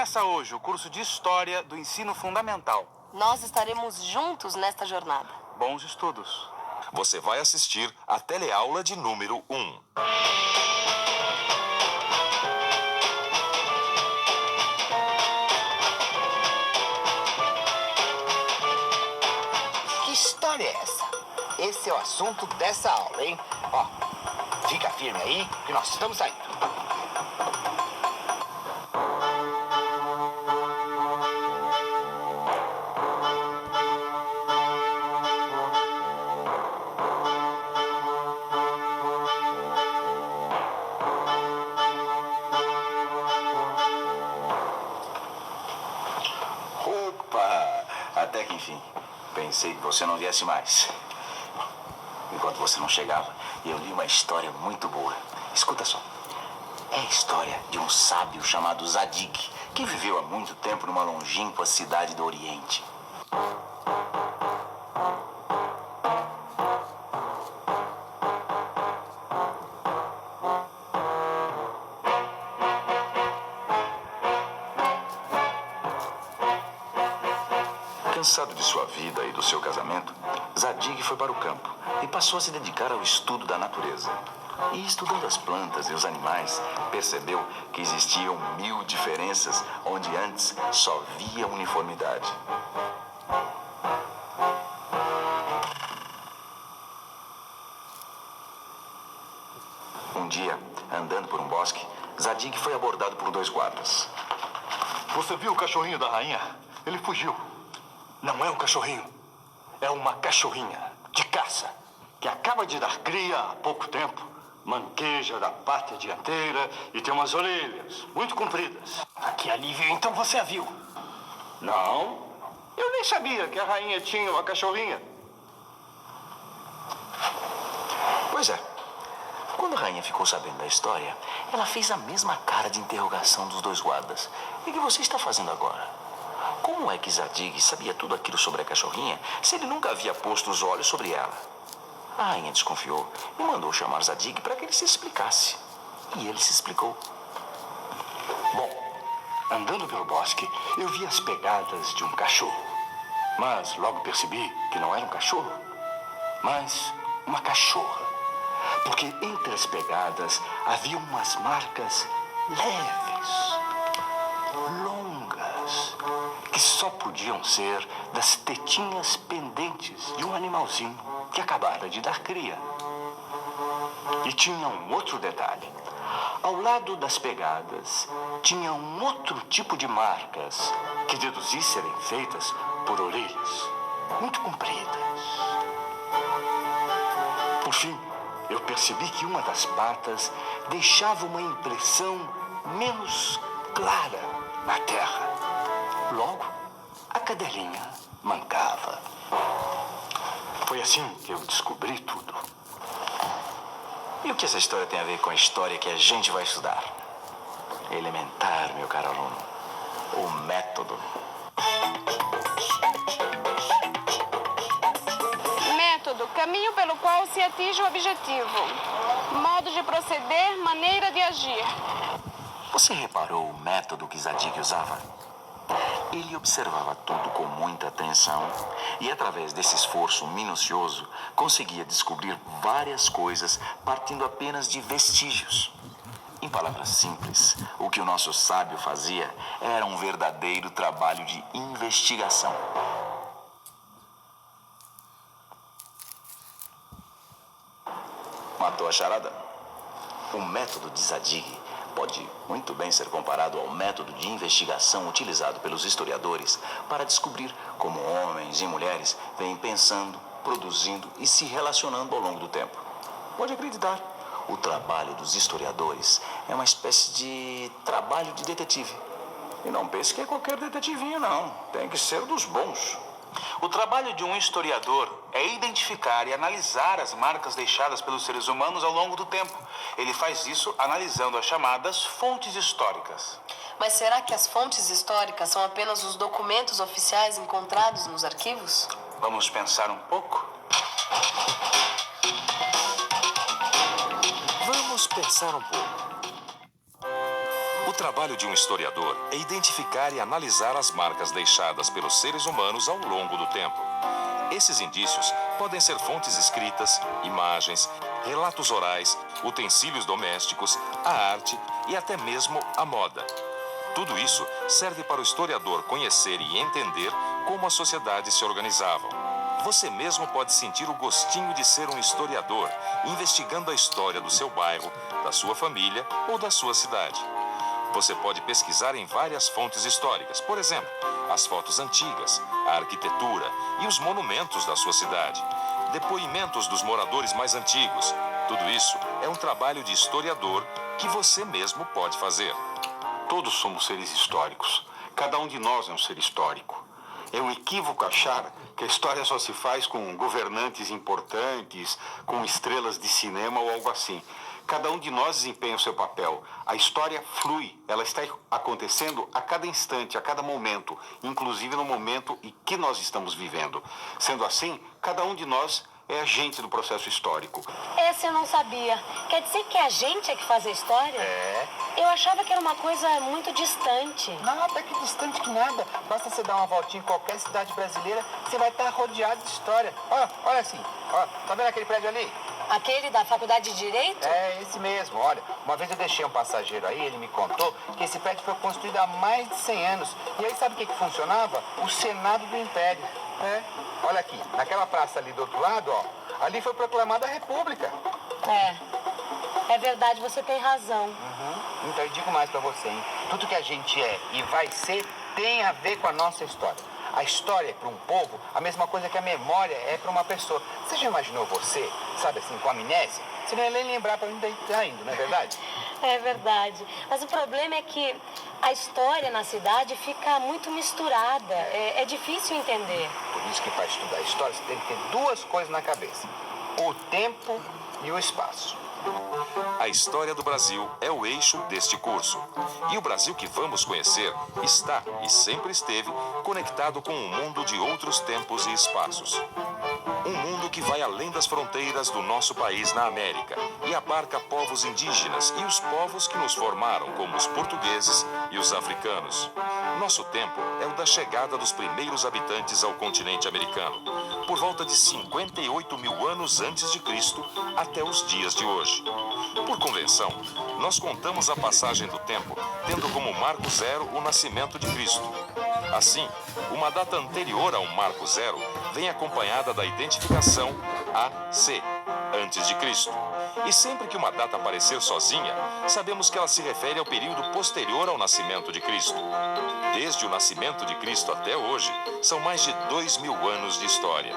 Começa hoje o curso de História do Ensino Fundamental. Nós estaremos juntos nesta jornada. Bons estudos. Você vai assistir a teleaula de número 1. Que história é essa? Esse é o assunto dessa aula, hein? Ó, fica firme aí que nós estamos saindo. Opa! Até que enfim. Pensei que você não viesse mais. Enquanto você não chegava, eu li uma história muito boa. Escuta só. É a história de um sábio chamado Zadig, que viveu há muito tempo numa longínqua cidade do Oriente. Cansado de sua vida e do seu casamento, Zadig foi para o campo e passou a se dedicar ao estudo da natureza. E estudando as plantas e os animais, percebeu que existiam 1000 diferenças onde antes só via uniformidade. Um dia, andando por um bosque, Zadig foi abordado por 2 guardas. Você viu o cachorrinho da rainha? Ele fugiu. Não é um cachorrinho. É uma cachorrinha de caça que acaba de dar cria há pouco tempo. Manqueja da pata dianteira e tem umas orelhas muito compridas. Que alívio, então você a viu? Não, eu nem sabia que a rainha tinha uma cachorrinha. Pois é. Quando a rainha ficou sabendo da história, ela fez a mesma cara de interrogação dos 2 guardas. E o que você está fazendo agora? Como é que Zadig sabia tudo aquilo sobre a cachorrinha se ele nunca havia posto os olhos sobre ela? A rainha desconfiou e mandou chamar Zadig para que ele se explicasse. E ele se explicou. Bom, andando pelo bosque, eu vi as pegadas de um cachorro. Mas logo percebi que não era um cachorro, mas uma cachorra. Porque entre as pegadas havia umas marcas leves, longas, que só podiam ser das tetinhas pendentes de um animalzinho que acabara de dar cria. E tinha um outro detalhe. Ao lado das pegadas, tinha um outro tipo de marcas que deduzi serem feitas por orelhas muito compridas. Por fim, eu percebi que uma das patas deixava uma impressão menos clara na terra. Logo, a cadelinha mancava. Foi assim que eu descobri tudo. E o que essa história tem a ver com a história que a gente vai estudar? Elementar, meu caro aluno. O método. Método, caminho pelo qual se atinge o objetivo. Modo de proceder, maneira de agir. Você reparou o método que Zadig usava? Ele observava tudo com muita atenção e, através desse esforço minucioso, conseguia descobrir várias coisas partindo apenas de vestígios. Em palavras simples, o que o nosso sábio fazia era um verdadeiro trabalho de investigação. Matou a charada? O método de Zadig pode muito bem ser comparado ao método de investigação utilizado pelos historiadores para descobrir como homens e mulheres vêm pensando, produzindo e se relacionando ao longo do tempo. Pode acreditar, o trabalho dos historiadores é uma espécie de trabalho de detetive. E não pense que é qualquer detetivinho, não. Tem que ser dos bons. O trabalho de um historiador é identificar e analisar as marcas deixadas pelos seres humanos ao longo do tempo. Ele faz isso analisando as chamadas fontes históricas. Mas será que as fontes históricas são apenas os documentos oficiais encontrados nos arquivos? Vamos pensar um pouco? Vamos pensar um pouco. O trabalho de um historiador é identificar e analisar as marcas deixadas pelos seres humanos ao longo do tempo. Esses indícios podem ser fontes escritas, imagens, relatos orais, utensílios domésticos, a arte e até mesmo a moda. Tudo isso serve para o historiador conhecer e entender como as sociedades se organizavam. Você mesmo pode sentir o gostinho de ser um historiador, investigando a história do seu bairro, da sua família ou da sua cidade. Você pode pesquisar em várias fontes históricas, por exemplo, as fotos antigas, a arquitetura e os monumentos da sua cidade, depoimentos dos moradores mais antigos. Tudo isso é um trabalho de historiador que você mesmo pode fazer. Todos somos seres históricos. Cada um de nós é um ser histórico. É um equívoco achar que a história só se faz com governantes importantes, com estrelas de cinema ou algo assim. Cada um de nós desempenha o seu papel. A história flui, ela está acontecendo a cada instante, a cada momento, inclusive no momento em que nós estamos vivendo. Sendo assim, cada um de nós é agente do processo histórico. Essa eu não sabia. Quer dizer que a gente é que faz a história? É. Eu achava que era uma coisa muito distante. Nada que distante que nada. Basta você dar uma voltinha em qualquer cidade brasileira, você vai estar rodeado de história. Olha assim, tá vendo aquele prédio ali? Aquele da Faculdade de Direito? É, esse mesmo. Olha, uma vez eu deixei um passageiro aí, ele me contou que esse prédio foi construído há mais de 100 anos. E aí sabe o que funcionava? O Senado do Império. É. Olha aqui, naquela praça ali do outro lado, ali foi proclamada a República. É verdade, você tem razão. Então eu digo mais pra você, hein? Tudo que a gente é e vai ser tem a ver com a nossa história. A história é para um povo a mesma coisa que a memória é para uma pessoa. Você já imaginou você, sabe assim, com amnésia? Você não ia nem lembrar para onde está indo, não é verdade? É verdade. Mas o problema é que a história na cidade fica muito misturada. É difícil entender. Por isso que para estudar história você tem que ter duas coisas na cabeça: o tempo e o espaço. A história do Brasil é o eixo deste curso. E o Brasil que vamos conhecer está e sempre esteve conectado com um mundo de outros tempos e espaços. Um mundo que vai além das fronteiras do nosso país na América e abarca povos indígenas e os povos que nos formaram, como os portugueses e os africanos. Nosso tempo é o da chegada dos primeiros habitantes ao continente americano, por volta de 58 mil anos antes de Cristo até os dias de hoje. Por convenção, nós contamos a passagem do tempo, tendo como marco zero o nascimento de Cristo. Assim, uma data anterior ao marco zero vem acompanhada da identificação AC, antes de Cristo. E sempre que uma data aparecer sozinha, sabemos que ela se refere ao período posterior ao nascimento de Cristo. Desde o nascimento de Cristo até hoje, são mais de 2000 anos de história.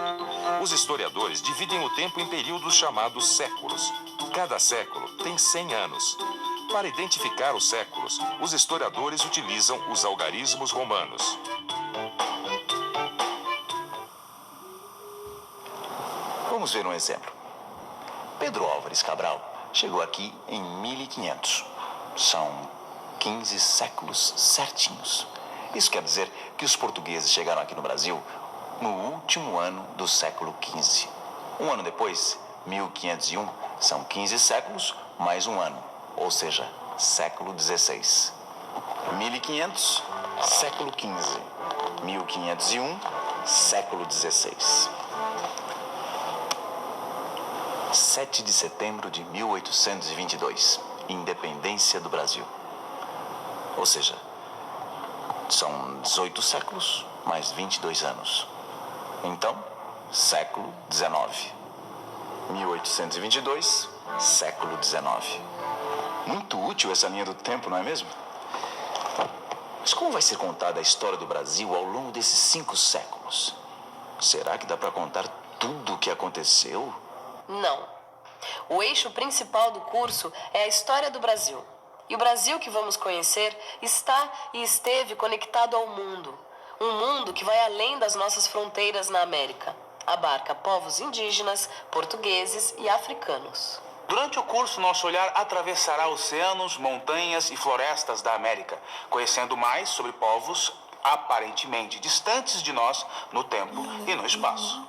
Os historiadores dividem o tempo em períodos chamados séculos. Cada século tem 100 anos. Para identificar os séculos, os historiadores utilizam os algarismos romanos. Vamos ver um exemplo. Pedro Álvares Cabral chegou aqui em 1500. São 15 séculos certinhos. Isso quer dizer que os portugueses chegaram aqui no Brasil no último ano do século XV. Um ano depois, 1501, são 15 séculos mais um ano, ou seja, século XVI. 1500, século XV. 1501, século XVI. 7 de setembro de 1822, independência do Brasil. Ou seja, são 18 séculos mais 22 anos. Então, século XIX. 1822, século XIX. Muito útil essa linha do tempo, não é mesmo? Mas como vai ser contada a história do Brasil ao longo desses 5 séculos? Será que dá para contar tudo o que aconteceu? Não. O eixo principal do curso é a história do Brasil. E o Brasil que vamos conhecer está e esteve conectado ao mundo. Um mundo que vai além das nossas fronteiras na América. Abarca povos indígenas, portugueses e africanos. Durante o curso, nosso olhar atravessará oceanos, montanhas e florestas da América, conhecendo mais sobre povos aparentemente distantes de nós no tempo e no espaço.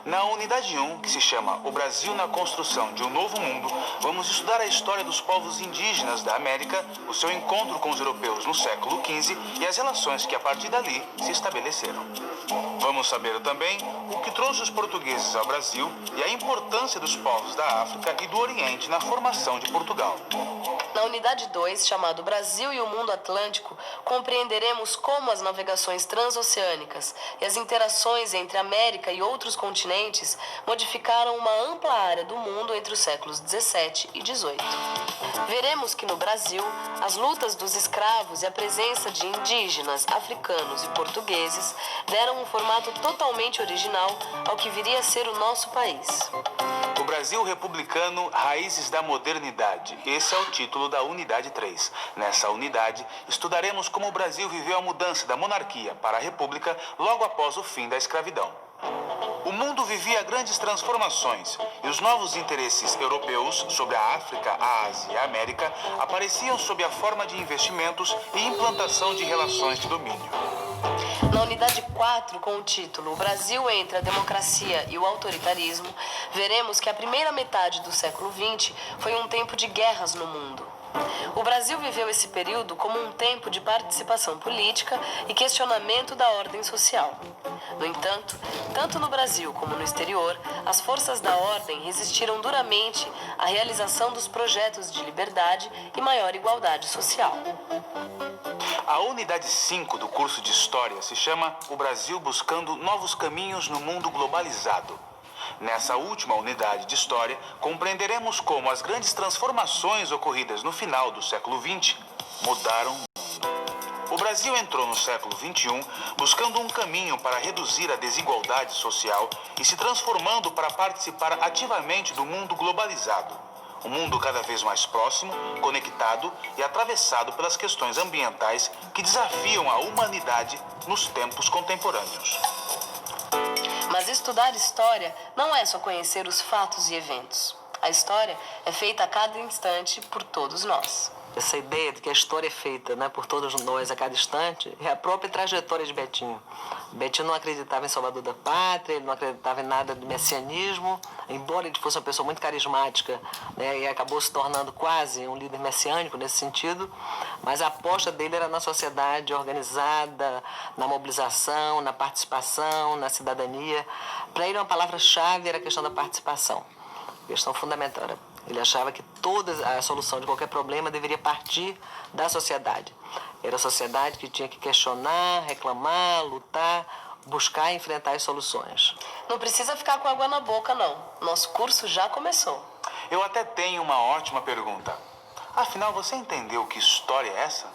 Na unidade 1, que se chama O Brasil na Construção de um Novo Mundo, vamos estudar a história dos povos indígenas da América, o seu encontro com os europeus no século XV e as relações que a partir dali se estabeleceram. Vamos saber também o que trouxe os portugueses ao Brasil e a importância dos povos da África e do Oriente na formação de Portugal. Na unidade 2, chamado Brasil e o Mundo Atlântico, compreenderemos como as navegações transoceânicas e as interações entre América e outros continentes modificaram uma ampla área do mundo entre os séculos 17 e 18. Veremos que no Brasil, as lutas dos escravos e a presença de indígenas, africanos e portugueses deram um formato totalmente original ao que viria a ser o nosso país. O Brasil Republicano, Raízes da Modernidade. Esse é o título da unidade 3. Nessa unidade, estudaremos como o Brasil viveu a mudança da monarquia para a república logo após o fim da escravidão. O mundo vivia grandes transformações e os novos interesses europeus sobre a África, a Ásia e a América apareciam sob a forma de investimentos e implantação de relações de domínio. Na unidade 4, com o título O Brasil entre a Democracia e o Autoritarismo, veremos que a primeira metade do século XX foi um tempo de guerras no mundo. O Brasil viveu esse período como um tempo de participação política e questionamento da ordem social. No entanto, tanto no Brasil como no exterior, as forças da ordem resistiram duramente à realização dos projetos de liberdade e maior igualdade social. A unidade 5 do curso de História se chama O Brasil buscando novos caminhos no mundo globalizado. Nessa última unidade de História, compreenderemos como as grandes transformações ocorridas no final do século XX mudaram o mundo. O Brasil entrou no século XXI buscando um caminho para reduzir a desigualdade social e se transformando para participar ativamente do mundo globalizado. Um mundo cada vez mais próximo, conectado e atravessado pelas questões ambientais que desafiam a humanidade nos tempos contemporâneos. Mas estudar história não é só conhecer os fatos e eventos. A história é feita a cada instante por todos nós. Essa ideia de que a história é feita, né, por todos nós a cada instante é a própria trajetória de Betinho. Betinho não acreditava em Salvador da Pátria, ele não acreditava em nada de messianismo, embora ele fosse uma pessoa muito carismática, né, e acabou se tornando quase um líder messiânico nesse sentido, mas a aposta dele era na sociedade organizada, na mobilização, na participação, na cidadania. Para ele, uma palavra-chave era a questão da participação, questão fundamental. Ele achava que toda a solução de qualquer problema deveria partir da sociedade. Era a sociedade que tinha que questionar, reclamar, lutar, buscar e enfrentar as soluções. Não precisa ficar com água na boca, não. Nosso curso já começou. Eu até tenho uma ótima pergunta. Afinal, você entendeu que história é essa?